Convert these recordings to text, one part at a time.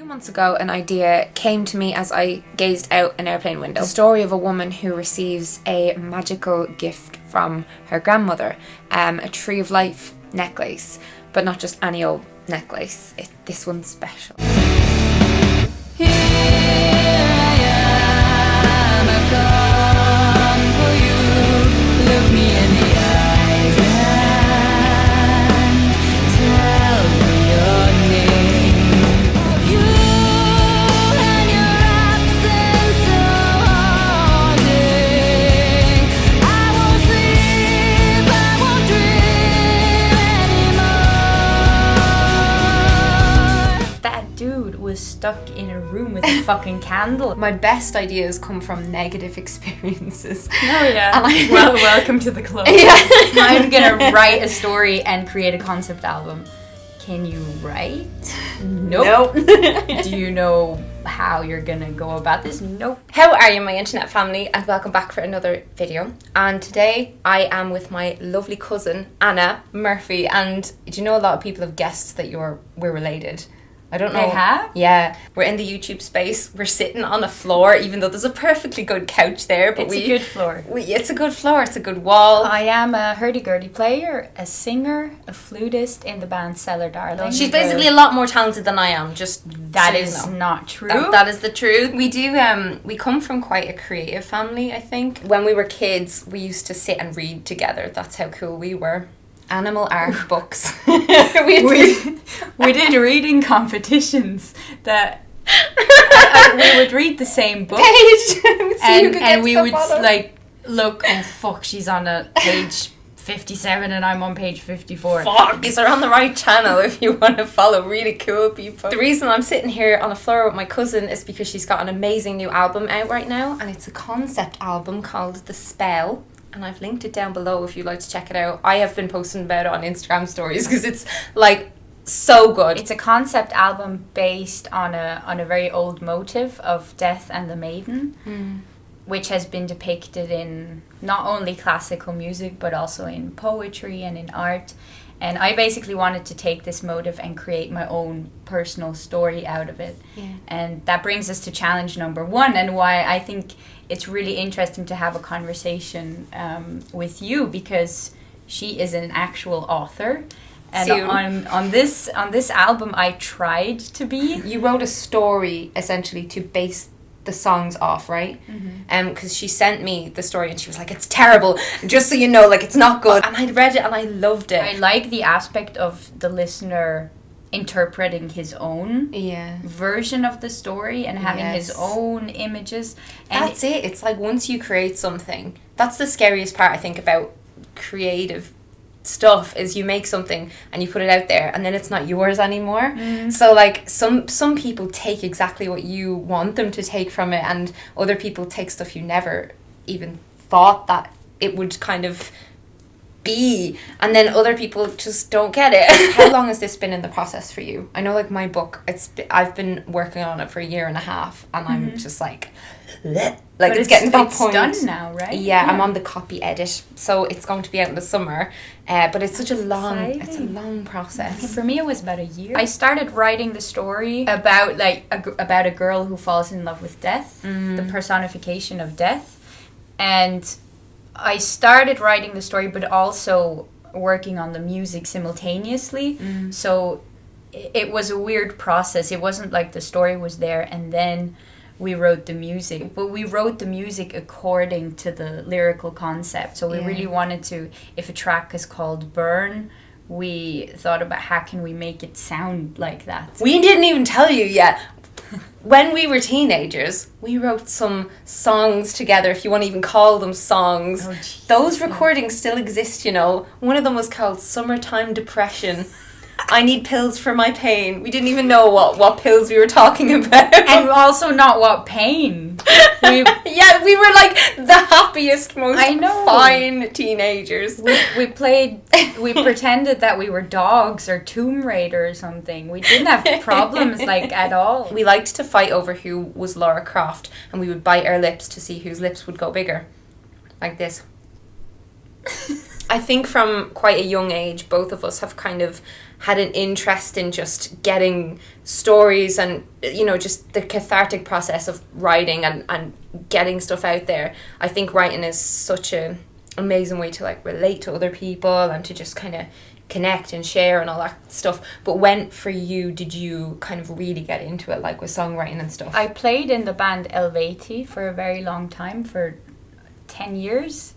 months ago, an idea came to me as I gazed out an airplane window. The story of a woman who receives a magical gift from her grandmother, a tree of life necklace, but not just any old necklace. This one's special. Was stuck in a room with a fucking candle. My best ideas come from negative experiences. Oh yeah. Welcome to the club. Yeah. I'm gonna write a story and create a concept album. Can you write? Nope. Do you know how you're gonna go about this? Nope. How are you, my internet family, and welcome back for another video. And today I am with my lovely cousin Anna Murphy, and do you know a lot of people have guessed that we're related? I don't know. They have? Yeah. We're in the YouTube space. We're sitting on a floor, even though there's a perfectly good couch there. But it's a good floor. It's a good floor. It's a good wall. I am a hurdy-gurdy player, a singer, a flutist in the band Cellar Darling. She's basically a lot more talented than I am. Just that is not true. That is the truth. We do. We come from quite a creative family, I think. When we were kids, we used to sit and read together. That's how cool we were. Animal art books. we did reading competitions that we would read the same book and we would like look, oh fuck, she's on a page 57 and I'm on page 54. Fuck, these are on the right channel if you want to follow really cool people. The reason I'm sitting here on the floor with my cousin is because she's got an amazing new album out right now, and it's a concept album called The Spell. And I've linked it down below if you'd like to check it out. I have been posting about it on Instagram stories because it's like so good. It's a concept album based on a very old motive of death and the maiden, which has been depicted in not only classical music but also in poetry and in art. And I basically wanted to take this motive and create my own personal story out of it. Yeah. And that brings us to challenge number 1, and why I think it's really interesting to have a conversation with you, because she is an actual author. And on this album, I tried to be. You wrote a story essentially to base the songs off, right? Because she sent me the story and she was like, it's terrible, just so you know, like, it's not good. And I read it and I loved it. I like the aspect of the listener interpreting his own version of the story and having his own images. And that's it. It's like, once you create something, that's the scariest part, I think, about creative stuff, is you make something and you put it out there and then it's not yours anymore. So like some people take exactly what you want them to take from it, and other people take stuff you never even thought that it would kind of be, and then other people just don't get it. How long has this been in the process for you? I know, like, my book, I've been working on it for 1.5 years, and I'm just like it's getting to that point. It's done now, right? Yeah, I'm on the copy edit, so it's going to be out in the summer. But it's such a long process. For me, it was about 1 year. I started writing the story about about a girl who falls in love with death, the personification of death, and I started writing the story, but also working on the music simultaneously. So it was a weird process. It wasn't like the story was there and then we wrote the music, but we wrote the music according to the lyrical concept. So we really wanted to, if a track is called Burn, we thought about how can we make it sound like that. We didn't even tell you yet. When we were teenagers, we wrote some songs together, if you want to even call them songs. Those recordings still exist, you know. One of them was called Summertime Depression. I need pills for my pain. We didn't even know what pills we were talking about. And also not what pain. We were like the happiest, most fine teenagers. We pretended that we were dogs or Tomb Raider or something. We didn't have problems like at all. We liked to fight over who was Lara Croft, and we would bite our lips to see whose lips would go bigger. Like this. I think from quite a young age, both of us have kind of had an interest in just getting stories and, you know, just the cathartic process of writing and getting stuff out there. I think writing is such a amazing way to like relate to other people and to just kind of connect and share and all that stuff. But when for you did you kind of really get into it, like with songwriting and stuff? I played in the band Elvati for a very long time, for 10 years.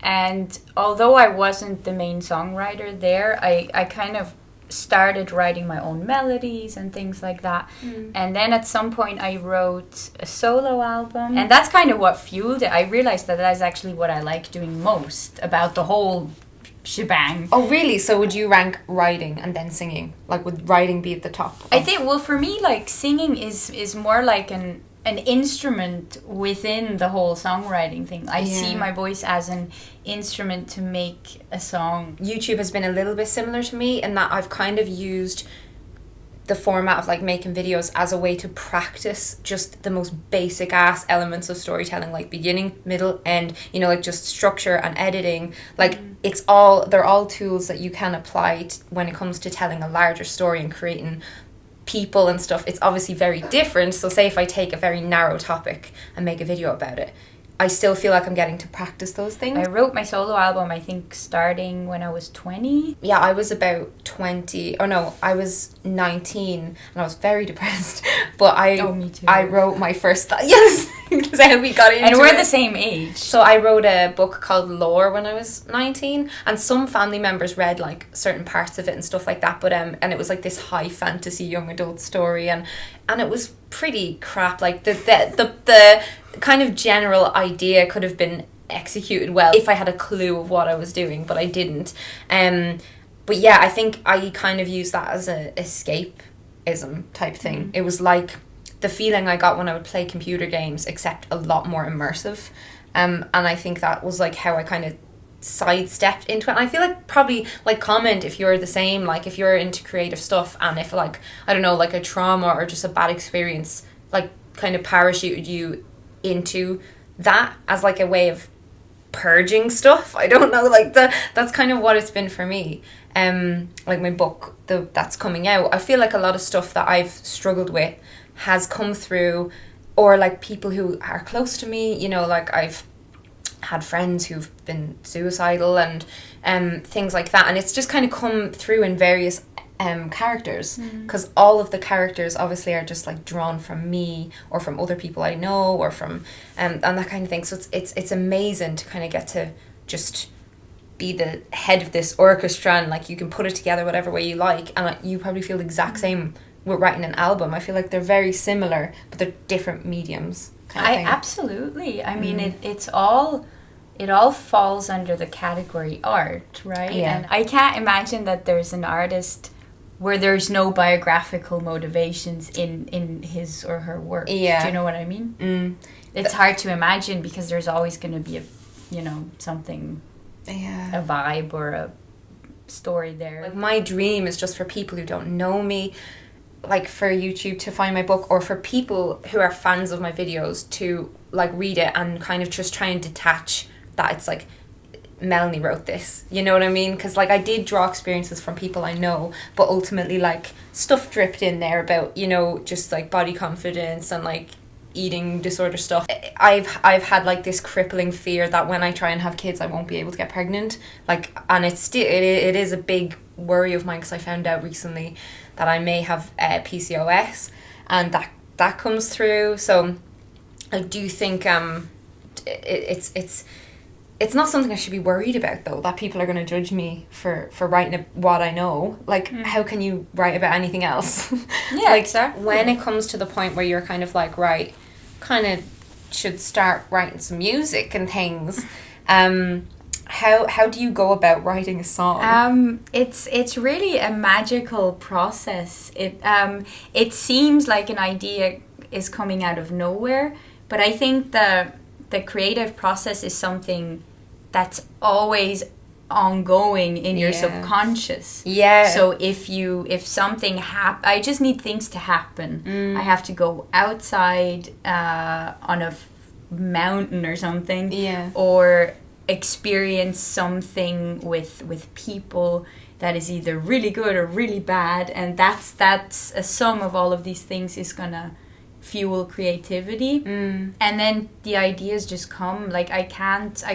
And although I wasn't the main songwriter there, I kind of started writing my own melodies and things like that. And then at some point I wrote a solo album. And that's kind of what fueled it. I realized that that's actually what I like doing most about the whole shebang. Oh, really? So would you rank writing and then singing? Like, would writing be at the top? I think, well, for me, like, singing is more like an instrument within the whole songwriting thing. I see my voice as an instrument to make a song. YouTube has been a little bit similar to me in that I've kind of used the format of like making videos as a way to practice just the most basic ass elements of storytelling, like beginning, middle, end, you know, like just structure and editing. Like they're all tools that you can apply when it comes to telling a larger story and creating people and stuff. It's obviously very different. So say if I take a very narrow topic and make a video about it, I still feel like I'm getting to practice those things. I wrote my solo album, I think, starting when I was 20. Yeah, I was about 20. Oh no, I was 19 and I was very depressed. But me too. I wrote my first... Yes, because I we got into and we're it. the same age. So I wrote a book called Lore when I was 19, and some family members read like certain parts of it and stuff like that. But and it was like this high fantasy young adult story, and it was pretty crap. Like the kind of general idea could have been executed well if I had a clue of what I was doing, but I didn't. But yeah, I think I kind of used that as a escapism type thing. It was like the feeling I got when I would play computer games, except a lot more immersive. And I think that was like how I kind of sidestepped into it. And I feel like probably like comment if you're the same, like if you're into creative stuff and if like, I don't know, like a trauma or just a bad experience like kind of parachuted you into that as like a way of purging stuff. I don't know, like that's kind of what it's been for me. Like my book that's coming out, I feel like a lot of stuff that I've struggled with has come through, or like people who are close to me, you know, like I've had friends who've been suicidal and things like that, and it's just kind of come through in various characters, because all of the characters obviously are just like drawn from me or from other people I know or from and that kind of thing. So it's amazing to kind of get to just be the head of this orchestra, and like you can put it together whatever way you like, and like, you probably feel the exact same with writing an album. I feel like they're very similar, but they're different mediums. Absolutely. I mean, it all falls under the category art, right? Yeah. And I can't imagine that there's an artist where there's no biographical motivations in his or her work. Yeah. Do you know what I mean? It's hard to imagine because there's always going to be something, a vibe or a story there. Like my dream is just for people who don't know me, like for YouTube to find my book, or for people who are fans of my videos to like read it and kind of just try and detach that it's like Melanie wrote this, you know what I mean? Because like I did draw experiences from people I know, but ultimately like stuff dripped in there about, you know, just like body confidence and like eating disorder stuff. I've had like this crippling fear that when I try and have kids I won't be able to get pregnant, like, and it's still it is a big worry of mine, because I found out recently that I may have PCOS, and that comes through. So I do think it's not something I should be worried about, though, that people are going to judge me for writing what I know. Like, how can you write about anything else? Yeah, like, exactly. When it comes to the point where you're kind of like, right, kind of should start writing some music and things, how do you go about writing a song? It's really a magical process. It seems like an idea is coming out of nowhere, but I think the creative process is something that's always ongoing in your subconscious. Yeah. So if something I just need things to happen. I have to go outside on a mountain or something. Yeah. Or experience something with people that is either really good or really bad, and that's a sum of all of these things is gonna fuel creativity. And then the ideas just come. Like I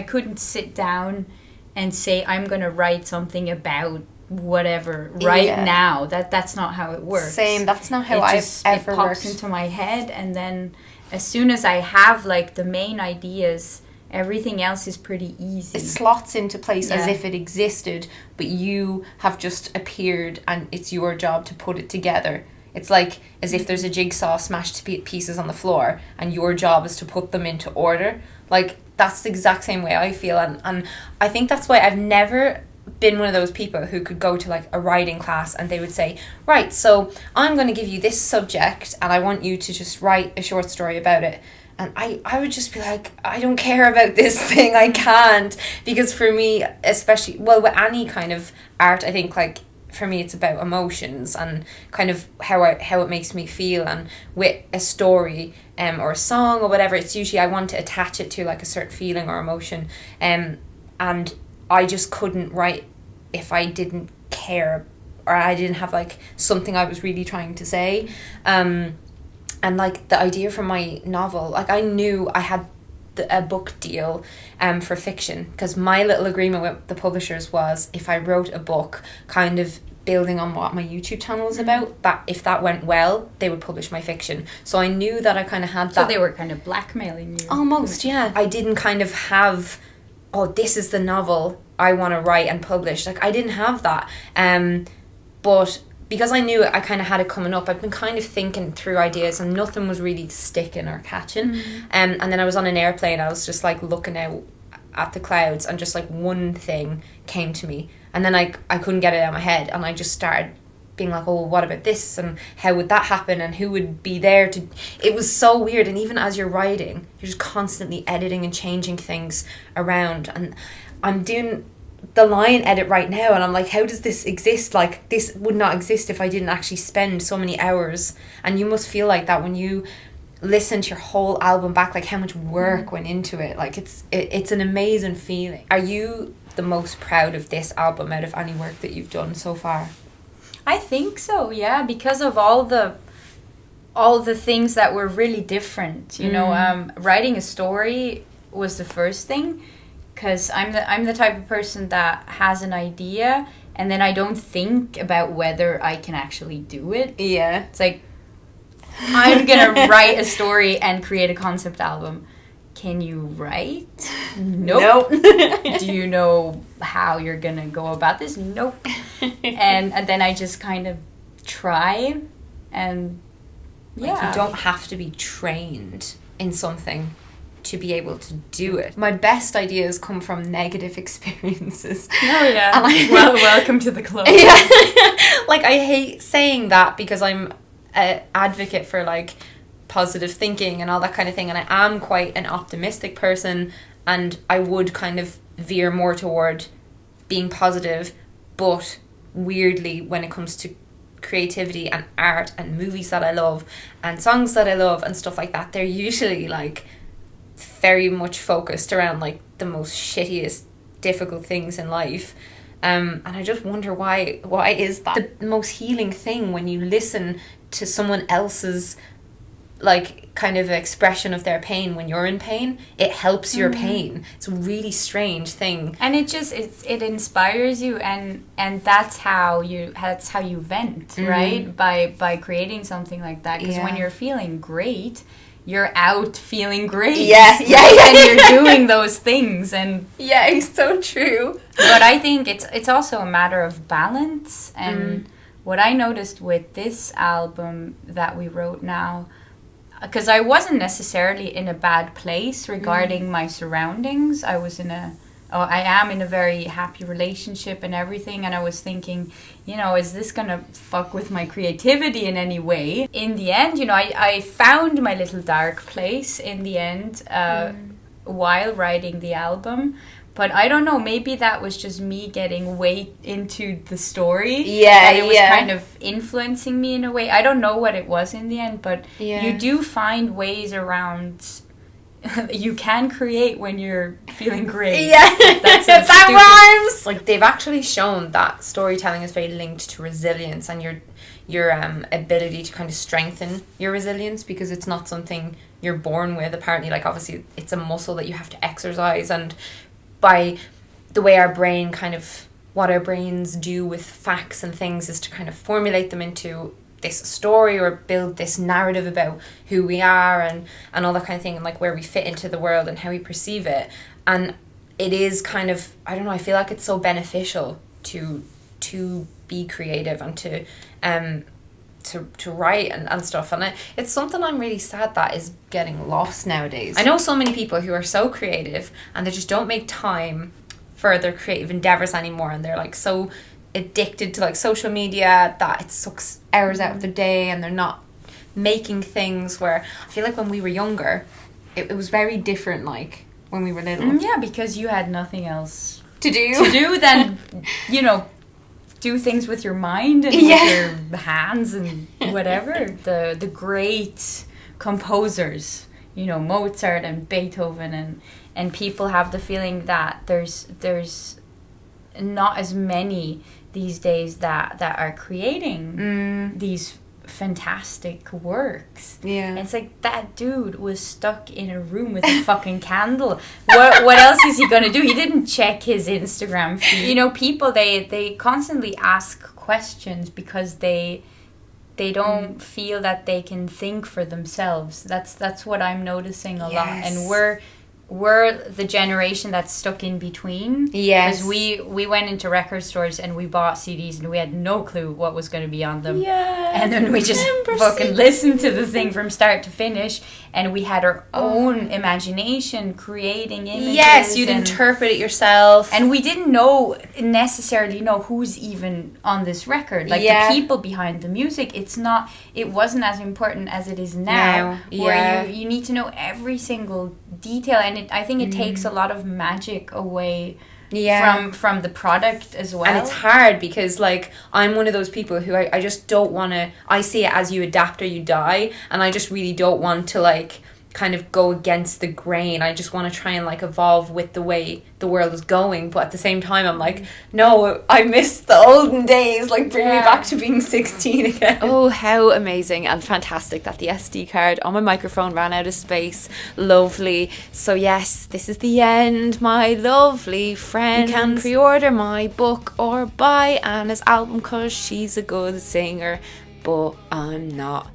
couldn't sit down and say I'm gonna write something about whatever now. That's not how it works. Same. That's not how I've ever it pops worked into my head, and then as soon as I have like the main ideas, everything else is pretty easy. It slots into place as if it existed, but you have just appeared and it's your job to put it together. It's like as if there's a jigsaw smashed to pieces on the floor and your job is to put them into order. Like, that's the exact same way I feel. And I think that's why I've never been one of those people who could go to like a writing class and they would say, right, so I'm going to give you this subject and I want you to just write a short story about it. And I would just be like, I don't care about this thing, I can't. Because for me, especially, well, with any kind of art, I think like, for me it's about emotions and kind of how it makes me feel. And with a story or a song or whatever, it's usually I want to attach it to like a certain feeling or emotion. And I just couldn't write if I didn't care or I didn't have like something I was really trying to say. And like the idea for my novel, like I knew I had a book deal for fiction, because my little agreement with the publishers was if I wrote a book kind of building on what my YouTube channel is about, that if that went well, they would publish my fiction. So I knew that I kind of had that. So they were kind of blackmailing you. Almost, yeah. I didn't kind of have, oh, this is the novel I want to write and publish. Like, I didn't have that. But because I knew I kind of had it coming up, I'd been kind of thinking through ideas and nothing was really sticking or catching. And then I was on an airplane, I was just like looking out at the clouds and just like one thing came to me. And then I couldn't get it out of my head and I just started being like, oh, what about this? And how would that happen? And who would be there to... It was so weird. And even as you're writing, you're just constantly editing and changing things around. And I'm doing the line edit right now and I'm like, how does this exist? Like, this would not exist if I didn't actually spend so many hours. And you must feel like that when you listen to your whole album back, like how much work went into it. Like, it's an amazing feeling. Are you the most proud of this album out of any work that you've done so far? I think so, yeah, because of all the things that were really different. You know, writing a story was the first thing, because I'm the type of person that has an idea and then I don't think about whether I can actually do it. Yeah. It's like, I'm gonna write a story and create a concept album. Can you write? Nope. Do you know how you're gonna go about this? Nope. and then I just kind of try, and yeah. Like, you don't have to be trained in something to be able to do it. My best ideas come from negative experiences. Oh yeah. Well, welcome to the club. Yeah. Like, I hate saying that because I'm an advocate for like positive thinking and all that kind of thing, and I am quite an optimistic person and I would kind of veer more toward being positive, but weirdly when it comes to creativity and art and movies that I love and songs that I love and stuff like that, they're usually like very much focused around like the most shittiest difficult things in life. And I just wonder why is that the most healing thing when you listen to someone else's like kind of expression of their pain when you're in pain. It helps your pain. It's a really strange thing, and it inspires you, and that's how you vent, right? By creating something like that, because when you're feeling great, you're out feeling great. Yeah. And you're doing those things, and yeah, it's so true. But I think it's also a matter of balance, and what I noticed with this album that we wrote now, because I wasn't necessarily in a bad place regarding my surroundings. I am in a very happy relationship and everything, and I was thinking, you know, is this gonna fuck with my creativity in any way? In the end, you know, I found my little dark place in the end while writing the album. But I don't know, maybe that was just me getting way into the story. Yeah, that it was kind of influencing me in a way. I don't know what it was in the end, but you do find ways around you can create when you're feeling great. Yeah, that rhymes. Like, they've actually shown that storytelling is very linked to resilience and your ability to kind of strengthen your resilience, because it's not something you're born with. Apparently, like, obviously it's a muscle that you have to exercise, and by the way our brain kind of, what our brains do with facts and things is to kind of formulate them into this story or build this narrative about who we are and all that kind of thing, and like where we fit into the world and how we perceive it. And it is kind of, I don't know, I feel like it's so beneficial to be creative and to write and stuff. And it's something I'm really sad that is getting lost nowadays. I know so many people who are so creative and they just don't make time for their creative endeavors anymore, and they're like so addicted to like social media that it sucks hours out of their day, and they're not making things. Where I feel like when we were younger, it was very different, like when we were little. Yeah, because you had nothing else to do than, you know, do things with your mind and with your hands and whatever. The great composers, you know, Mozart and Beethoven, and people have the feeling that there's not as many these days that are creating these fantastic works. Yeah. And it's like, that dude was stuck in a room with a fucking candle. What else is he gonna do? He didn't check his Instagram feed. You know, people, they constantly ask questions because they don't feel that they can think for themselves. That's what I'm noticing a lot. And we're the generation that's stuck in between. Yes. Because we went into record stores and we bought CDs and we had no clue what was going to be on them. Yeah. And then we just fucking listened to the thing from start to finish, and we had our own imagination creating images. Yes, you'd interpret it yourself. And we didn't necessarily know who's even on this record. Like, the people behind the music, it wasn't as important as it is now. Where you need to know every single detail, and I think it takes a lot of magic away from the product as well. And it's hard because, like, I'm one of those people who I just don't want to, I see it as you adapt or you die, and I just really don't want to, like, kind of go against the grain. I just want to try and, like, evolve with the way the world is going, but at the same time I'm like, no, I miss the olden days, like, bring me back to being 16 again. Oh, how amazing and fantastic that the SD card on my microphone ran out of space. Lovely. So yes, this is the end, my lovely friend. You can pre-order my book or buy Anna's album because she's a good singer, but I'm not.